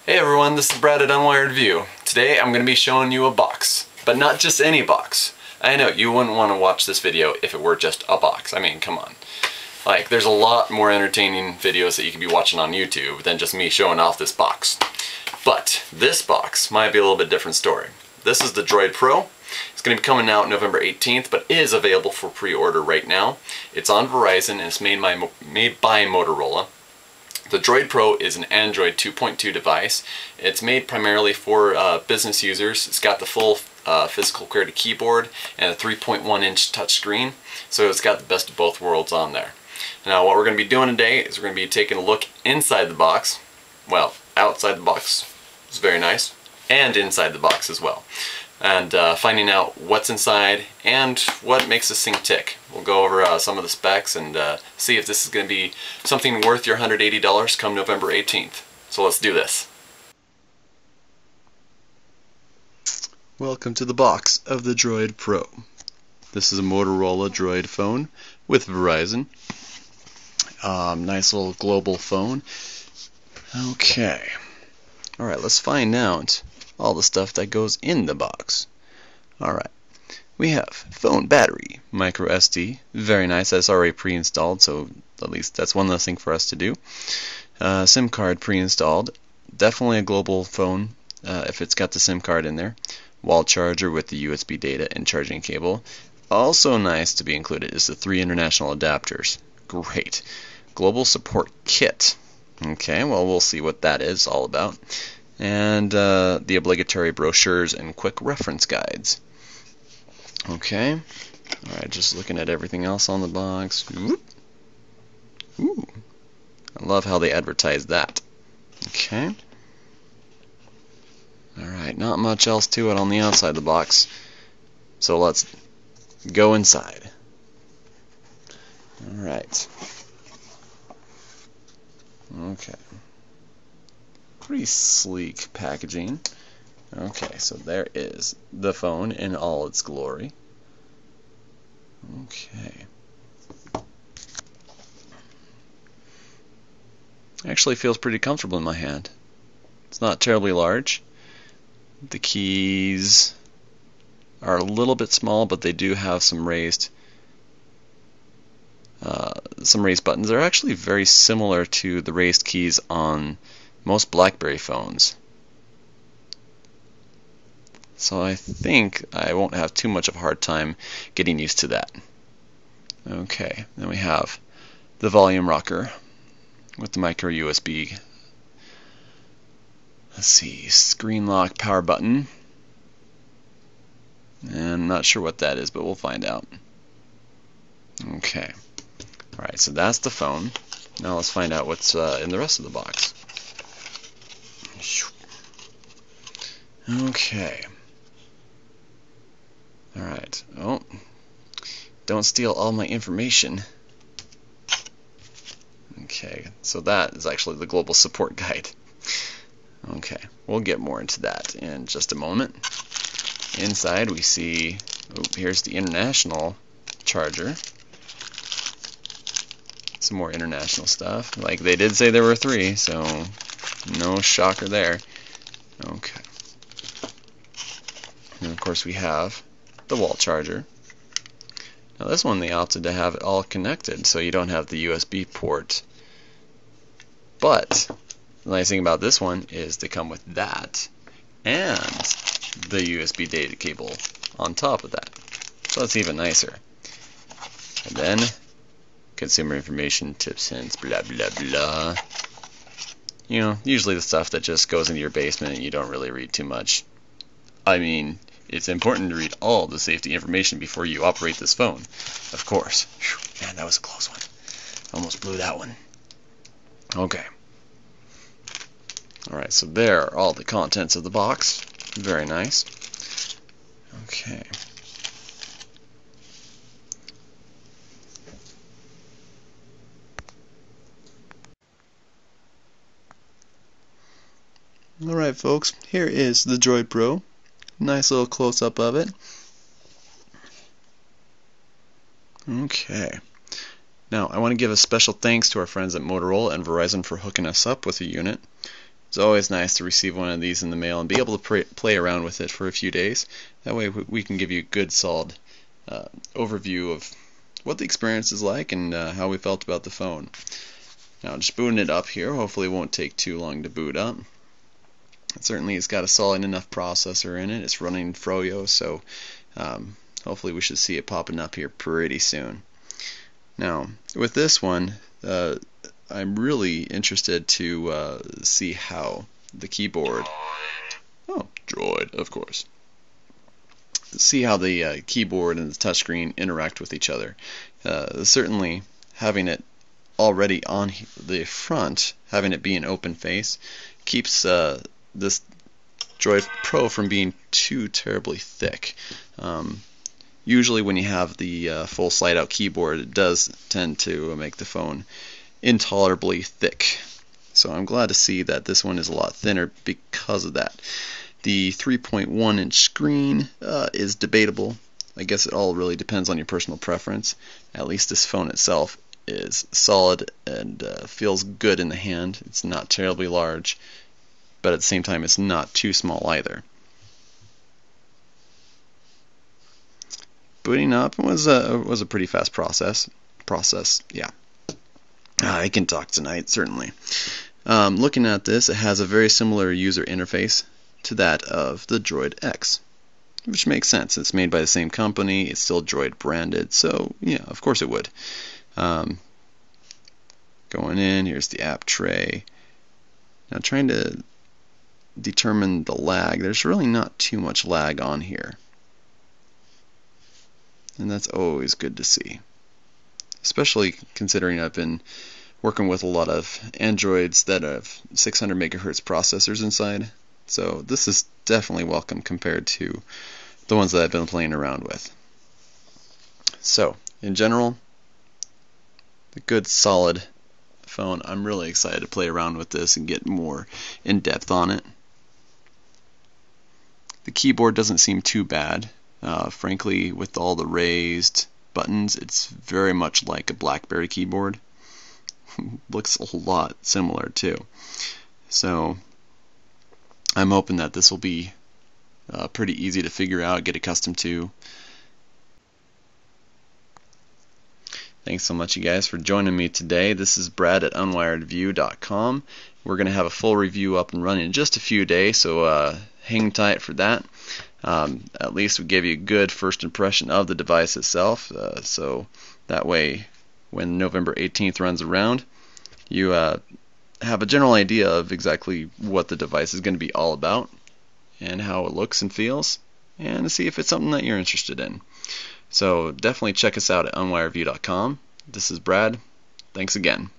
Hey everyone, this is Brad at Unwired View. Today I'm going to be showing you a box, but not just any box. I know, you wouldn't want to watch this video if it were just a box. I mean, come on. Like, there's a lot more entertaining videos that you could be watching on YouTube than just me showing off this box. But this box might be a little bit different story. This is the Droid Pro. It's going to be coming out November 18th, but is available for pre-order right now. It's on Verizon and it's made by Motorola. The Droid Pro is an Android 2.2 device. It's made primarily for business users. It's got the full physical QWERTY keyboard and a 3.1-inch touchscreen, so it's got the best of both worlds on there. Now what we're going to be doing today is we're going to be taking a look inside the box, well, outside the box, it's very nice, and inside the box as well, and finding out what's inside and what makes this thing tick. We'll go over some of the specs and see if this is going to be something worth your $180 come November 18th. So let's do this. Welcome to the box of the Droid Pro. This is a Motorola Droid phone with Verizon. Nice little global phone. Okay. Alright, let's find out all the stuff that goes in the box. Alright. We have phone battery, micro SD, very nice, that's already pre-installed, so at least that's one less thing for us to do. SIM card pre-installed, definitely a global phone if it's got the SIM card in there. Wall charger with the USB data and charging cable. Also nice to be included is the 3 international adapters. Great. Global support kit. Okay, well we'll see what that is all about. And the obligatory brochures and quick reference guides. Okay, alright, just looking at everything else on the box. Ooh, I love how they advertise that. Okay, alright, not much else to it on the outside of the box, so let's go inside. Alright, okay, pretty sleek packaging. Okay, so there is the phone in all its glory. Okay. Actually feels pretty comfortable in my hand. It's not terribly large. The keys are a little bit small, but they do have some raised buttons. They're actually very similar to the raised keys on most BlackBerry phones. So I think I won't have too much of a hard time getting used to that. Okay, then we have the volume rocker with the micro USB. Let's see, screen lock power button. And I'm not sure what that is, but we'll find out. Okay, alright, so that's the phone. Now let's find out what's in the rest of the box. Okay. Alright, oh, don't steal all my information. Okay, so that is actually the global support guide. Okay, we'll get more into that in just a moment. Inside we see, oh, here's the international charger. Some more international stuff. Like, they did say there were 3, so no shocker there. Okay. And of course we have the wall charger. Now this one they opted to have it all connected, so you don't have the USB port. But the nice thing about this one is they come with that and the USB data cable on top of that. So that's even nicer. And then consumer information, tips, hints, blah blah blah. You know, usually the stuff that just goes into your basement and you don't really read too much. I mean, it's important to read all the safety information before you operate this phone, of course. Whew, man, that was a close one. Almost blew that one. Okay. Alright, so there are all the contents of the box. Very nice. Okay. Alright folks, here is the Droid Pro. Nice little close-up of it. Okay. Now, I want to give a special thanks to our friends at Motorola and Verizon for hooking us up with a unit. It's always nice to receive one of these in the mail and be able to play around with it for a few days. That way we can give you a good solid overview of what the experience is like and how we felt about the phone. Now just booting it up here, hopefully it won't take too long to boot up. It certainly has got a solid enough processor in it. It's running Froyo, so hopefully we should see it popping up here pretty soon. Now with this one, I'm really interested to see how the keyboard, Droid, of course, see how the keyboard and the touchscreen interact with each other. Certainly having it already on the front, having it be an open face, keeps this Droid Pro from being too terribly thick. Usually when you have the full slide out keyboard, it does tend to make the phone intolerably thick. So I'm glad to see that this one is a lot thinner because of that. The 3.1 inch screen is debatable. I guess it all really depends on your personal preference. At least this phone itself is solid and feels good in the hand. It's not terribly large, but at the same time it's not too small either. Booting up was a pretty fast process. Yeah. I can talk tonight, certainly. Looking at this, it has a very similar user interface to that of the Droid X, which makes sense. It's made by the same company, it's still Droid branded, so yeah, of course it would. Going in, here's the app tray. Now trying to determine the lag, there's really not too much lag on here. And that's always good to see. Especially considering I've been working with a lot of Androids that have 600 megahertz processors inside. So this is definitely welcome compared to the ones that I've been playing around with. So, in general, a good solid phone. I'm really excited to play around with this and get more in depth on it. The keyboard doesn't seem too bad. Frankly, with all the raised buttons, it's very much like a BlackBerry keyboard. Looks a lot similar too. So I'm hoping that this will be pretty easy to figure out, get accustomed to. Thanks so much, you guys, for joining me today. This is Brad at unwiredview.com. We're going to have a full review up and running in just a few days, so hang tight for that. At least we gave you a good first impression of the device itself, so that way when November 18th runs around, you have a general idea of exactly what the device is going to be all about and how it looks and feels, and to see if it's something that you're interested in. So definitely check us out at unwiredview.com. This is Brad. Thanks again.